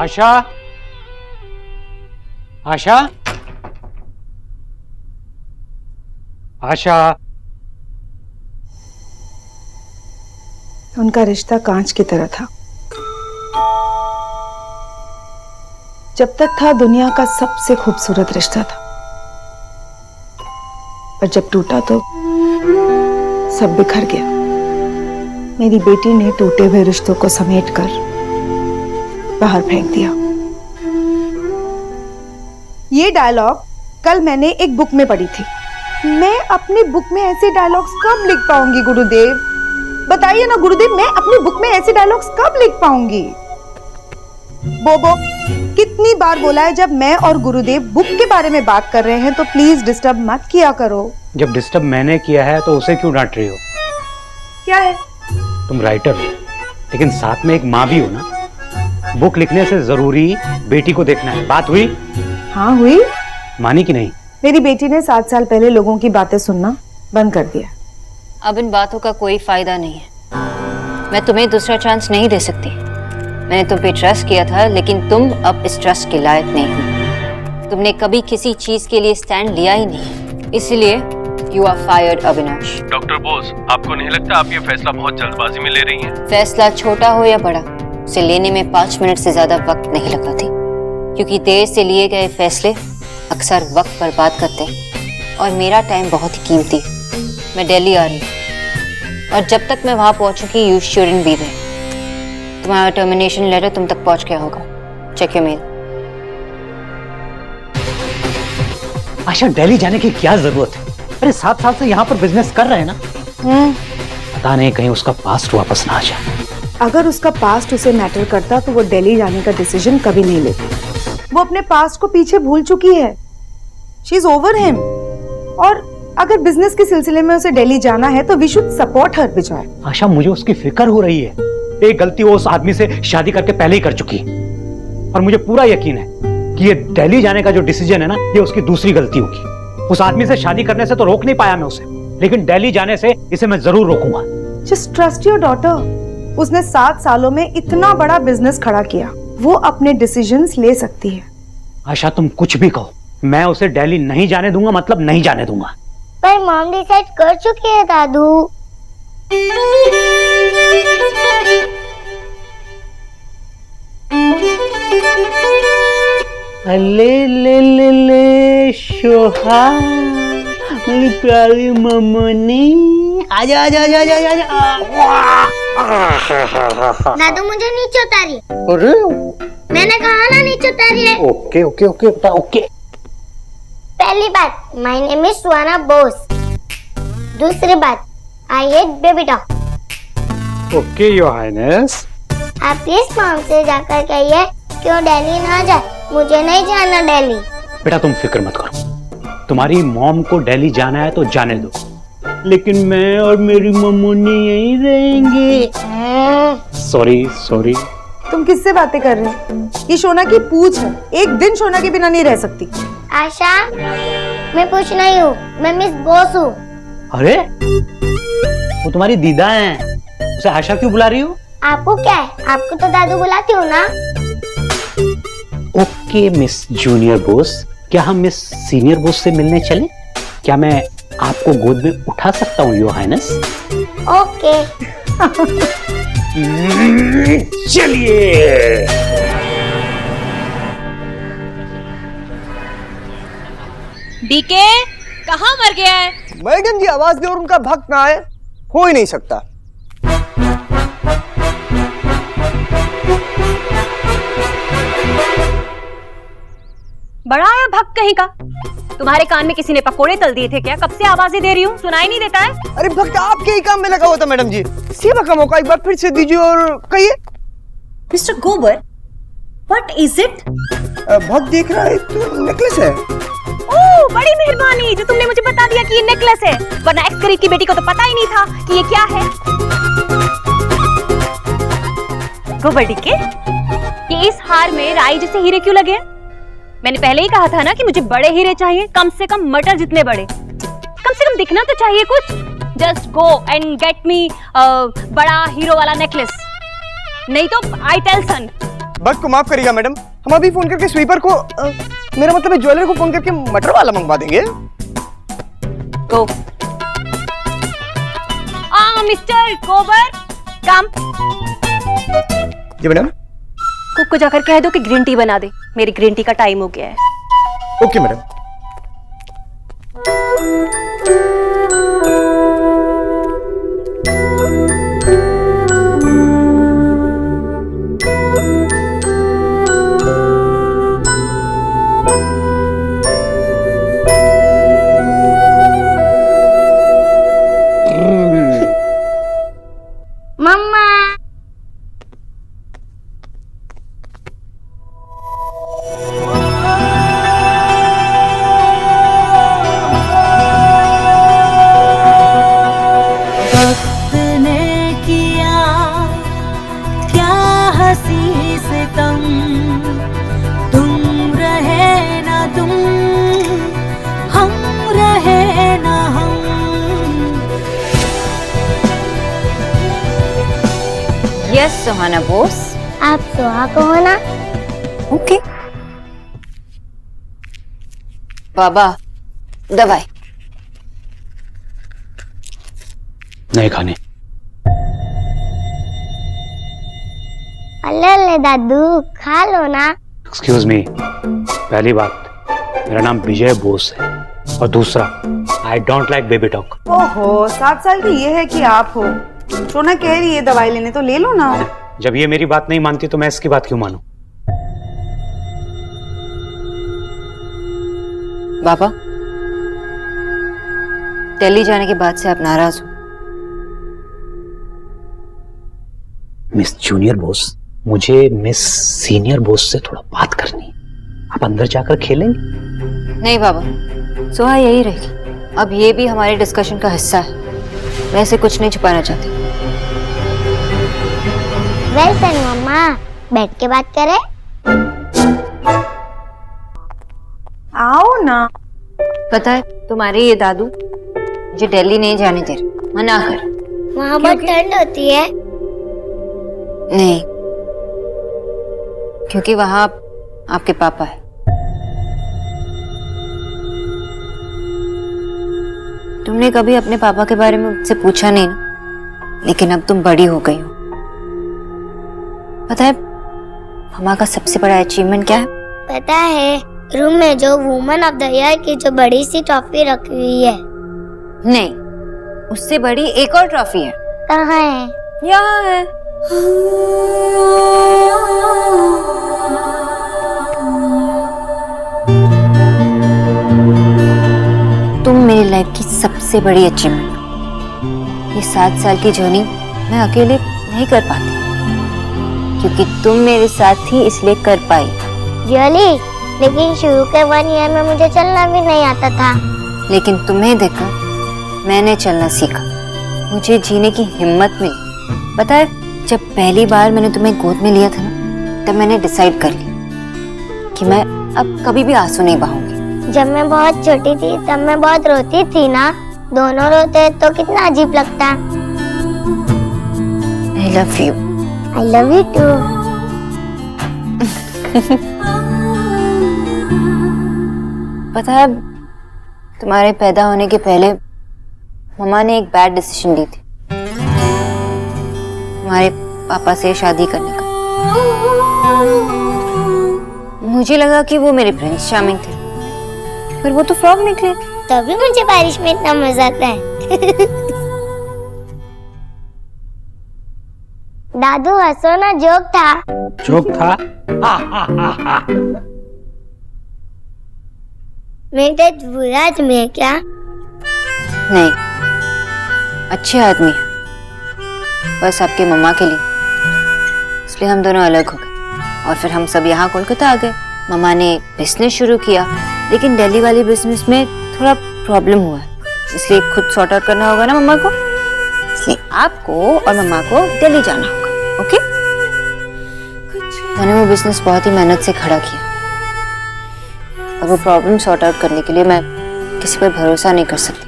आशा, आशा, आशा। उनका रिश्ता कांच की तरह था। जब तक था दुनिया का सबसे खूबसूरत रिश्ता था, पर जब टूटा तो सब बिखर गया। मेरी बेटी ने टूटे हुए रिश्तों को समेटकर बाहर फेंक दिया। ये डायलॉग कल मैंने एक बुक में पढ़ी थी। मैं अपनी बुक में ऐसे डायलॉग्स कब लिख पाऊंगी गुरुदेव? बताइए ना गुरुदेव, मैं अपनी बुक में ऐसे डायलॉग्स कब लिख पाऊंगी? बोबो, कितनी बार बोला है जब मैं और गुरुदेव बुक के बारे में बात कर रहे हैं तो प्लीज डिस्टर्ब मत किया करो। जब डिस्टर्ब मैंने किया है तो उसे क्यों डांट रही हो? क्या है? तुम राइटर हो, लेकिन साथ में एक माँ भी हो ना। बुक लिखने से जरूरी बेटी को देखना है। बात हुई? हाँ हुई। मानी कि नहीं? मेरी बेटी ने 7 साल पहले लोगों की बातें सुनना बंद कर दिया। अब इन बातों का कोई फायदा नहीं है। मैं तुम्हें दूसरा चांस नहीं दे सकती। मैंने तुम पे ट्रस्ट किया था, लेकिन तुम अब इस ट्रस्ट के लायक नहीं हो। तुमने कभी किसी चीज के लिए स्टैंड लिया ही नहीं, इसलिए you are fired Avinash. Doctor Bose, आपको नहीं लगता आप ये फैसला बहुत जल्दबाजी में ले रही हैं? फैसला छोटा हो या बड़ा, उसे लेने में 5 मिनट से ज्यादा वक्त नहीं लगा थी, क्योंकि देर से लिए गए फैसले अक्सर वक्त बर्बाद करते हैं और मेरा टाइम बहुत ही कीमती। मैं दिल्ली आ रही हूँ और जब तक मैं वहां पहुंचूंगी यू शुडंट बी देयर। तुम्हारा टर्मिनेशन लेटर तुम तक पहुंच गया होगा। Check your mail. Asha, Delhi जाने की क्या जरूरत है? अरे 7 साल से यहाँ पर बिजनेस कर रहे हैं ना। पता नहीं कहीं उसका पास्ट वापस ना आ जाए। अगर उसका पास्ट उसे मैटर करता तो वो दिल्ली जाने का डिसीजन कभी नहीं लेती। वो अपने पास्ट को पीछे भूल चुकी है। She is over him. और अगर बिजनेस के सिलसिले में उसे दिल्ली जाना है तो वी शुड सपोर्ट हर विजय। आशा, मुझे उसकी फिक्र हो रही है। एक गलती वो उस आदमी से शादी करके पहले ही कर चुकी है और मुझे पूरा यकीन है कि ये दिल्ली जाने का जो डिसीजन है ना, ये उसकी दूसरी गलती होगी। उस आदमी से शादी करने से तो रोक नहीं पाया मैं उसे, लेकिन दिल्ली जाने से इसे मैं जरूर रोकूंगा। Just trust your daughter. उसने 7 सालों में इतना बड़ा बिजनेस खड़ा किया, वो अपने डिसीजंस ले सकती है। आशा, तुम कुछ भी कहो, मैं उसे दिल्ली नहीं जाने दूंगा, मतलब नहीं जाने दूंगा। पर मॉम डिसाइड कर चुकी है दादू। ले ले ले ले शोहा, मेरी प्यारी मम्मी, आजा आजा आजा आजा आजा। दादू मुझे नीचे उतारिए। अरे मैंने कहा ना नीचे उतारिए। Okay okay okay okay. पहली बात, my name is Suhana Bose. दूसरी बात, I hate baby dog. Okay your highness. आप प्लीज मॉम से जाकर कहिए कि वो दिल्ली ना जाए। मुझे नहीं जाना दिल्ली। बेटा तुम फिक्र मत करो, तुम्हारी मॉम को दिल्ली जाना है तो जाने दो, लेकिन मैं और मेरी मम्मी यहीं रहेंगे। Sorry sorry. तुम किससे बातें कर रहे हो? ये शोना की पूछ है, एक दिन शोना के बिना नहीं रह सकती। आशा, मैं पूछ नहीं हूँ, मैं मिस बोस हूँ। अरे वो तुम्हारी दीदा हैं, उसे आशा क्यों बुला रही हो? आपको क्या है? आपको तो दादू बुलाती हूँ ना। ओके मिस जूनियर बोस, क्या हम मिस सीनियर बोस से मिलने चले? क्या मैं आपको गोद में उठा सकता हूँ योर हाइनेस? ओके। चलिए। डीके कहाँ मर गया है? मैडम जी आवाज दे और उनका भक्त ना आए, हो ही नहीं सकता। बड़ा आया भक्त कहीं का। तुम्हारे कान में किसी ने पकोड़े तल दिए थे क्या? कब से आवाजें दे रही हूँ, सुनाई नहीं देता है? अरे भक्त आपके ही काम में लगा हुआ था मैडम जी। सेवा का मौका एक बार फिर से दीजिए और कहिए। मिस्टर गोबर, व्हाट इज इट? भक्त देख रहा है तो नेकलेस है। ओह, बड़ी मेहरबानी जो तुमने मुझे बता दिया कि ये नेकलेस है, वरना एक्स गरीब की बेटी को तो पता ही नहीं था कि ये क्या है। गोबर डीके, ये इस हार में राई जैसे हीरे क्यों लगे? मैंने पहले ही कहा था ना कि मुझे बड़े हीरे चाहिए, कम से कम मटर जितने बड़े। कम से कम दिखना तो चाहिए कुछ। Just go and get me बड़ा हीरो वाला नेकलेस, नहीं तो आई टेल सन बग को माफ करिएगा मैडम, हम अभी फोन करके स्वीपर को मेरा मतलब है ज्वेलर को फोन करके मटर वाला मंगवा देंगे। गो। मिस्टर कोबर, कम। जी मैडम। कुक को जाकर कह दो कि ग्रीन टी बना दे, मेरी ग्रीन टी का टाइम हो गया है। Okay madam. मम्मा। वक्त ने किया क्या हंसी सितम, तुम रहे ना तुम, हम रहे ना हम। यस सुहाना बोस। आप सुहाग हो ना? ओके। बाबा दवाई नहीं खाने। अल्ले अल्ले दादू, खा लो ना। एक्सक्यूज मी, पहली बात मेरा नाम विजय बोस है, और दूसरा I don't like baby talk. ओहो, 7 साल की ये है कि आप हो। सोना कह रही है दवाई लेने, तो ले लो ना। जब ये मेरी बात नहीं मानती तो मैं इसकी बात क्यों मानूं? बाबा, दिल्ली जाने के बाद से आप नाराज हो। मिस जूनियर बोस, मुझे मिस सीनियर बोस से थोड़ा बात करनी है। आप अंदर जाकर खेलेंगे? नहीं बाबा, सुहा यही रहेगी। अब ये भी हमारे डिस्कशन का हिस्सा है, मैं इसे कुछ नहीं छुपाना चाहती। वेल डन मम्मा, बैठ के बात करें। आओ ना। पता है तुम्हारे ये दादू मुझे दिल्ली नहीं जाने दे रहे, मना कर। वहाँ बहुत ठंड होती है। नहीं, क्योंकि वहां आपके पापा है। तुमने कभी अपने पापा के बारे में मुझसे पूछा नहीं ना, लेकिन अब तुम बड़ी हो गई हो। पता है मम्मा का सबसे बड़ा अचीवमेंट क्या है? पता है, रूम में जो वुमन ऑफ द ईयर की जो बड़ी सी ट्रॉफी रखी हुई है। नहीं, उससे बड़ी एक और ट्रॉफी है। कहाँ है? यहाँ है। तुम मेरी लाइफ की सबसे बड़ी अचीवमेंट। ये 7 साल की जर्नी मैं अकेले नहीं कर पाती, क्योंकि तुम मेरे साथ थी इसलिए कर पाई। रियली? लेकिन शुरू के 1 ईयर में मुझे चलना भी नहीं आता था। लेकिन तुम्हें देखकर मैंने चलना सीखा, मुझे जीने की हिम्मत मिली। पता है, जब पहली बार मैंने तुम्हें गोद में लिया था ना, तब मैंने डिसाइड कर लिया कि मैं अब कभी भी आंसू नहीं बहाऊंगी। जब मैं बहुत छोटी थी तब मैं बहुत रोती थी ना, दोनों रोते तो कितना अजीब लगता। I love you. I love you too. पता है, तुम्हारे पैदा होने के पहले मम्मा ने एक बैड डिसीजन ली थी, तुम्हारे पापा से शादी करने का। मुझे लगा कि वो मेरे प्रिंस चार्मिंग थे, पर वो तो फ्रॉग निकले। तभी मुझे बारिश में इतना मजा आता है। दादू हंसो ना, जोक था। जोक था? मेरे बुरा आदमी है क्या? नहीं, अच्छे आदमी है, बस आपके मम्मा के लिए, इसलिए हम दोनों अलग हो गए। और फिर हम सब यहाँ कोलकाता आ गए। मम्मा ने बिजनेस शुरू किया, लेकिन दिल्ली वाली बिजनेस में थोड़ा प्रॉब्लम हुआ, इसलिए खुद सॉर्ट आउट करना होगा ना मम्मा को, इसलिए आपको और मम्मा को दिल्ली जाना होगा। ओके? मैंने वो बिजनेस बहुत ही मेहनत से खड़ा किया, और वो प्रॉब्लम सॉर्ट आउट करने के लिए मैं किसी पर भरोसा नहीं कर सकती।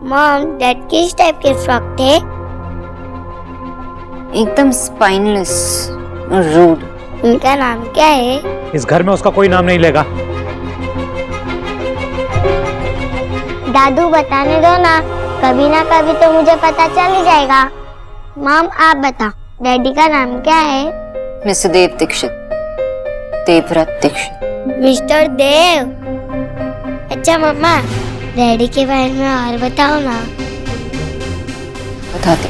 मॉम, डैड किस टाइप के फ्रॉक थे? एकदम स्पाइनलेस और रूड। उनका नाम क्या है? इस घर में उसका कोई नाम नहीं लेगा। दादू बताने दो ना कभी तो मुझे पता चल ही जाएगा। मॉम आप बताओ डैडी का नाम क्या है? मिस्टर देव दीक्षित, देवव्रत दीक्षित। मिस्टर देव। अच्छा मम्मा डैडी के बारे में और बताओ ना। बताते।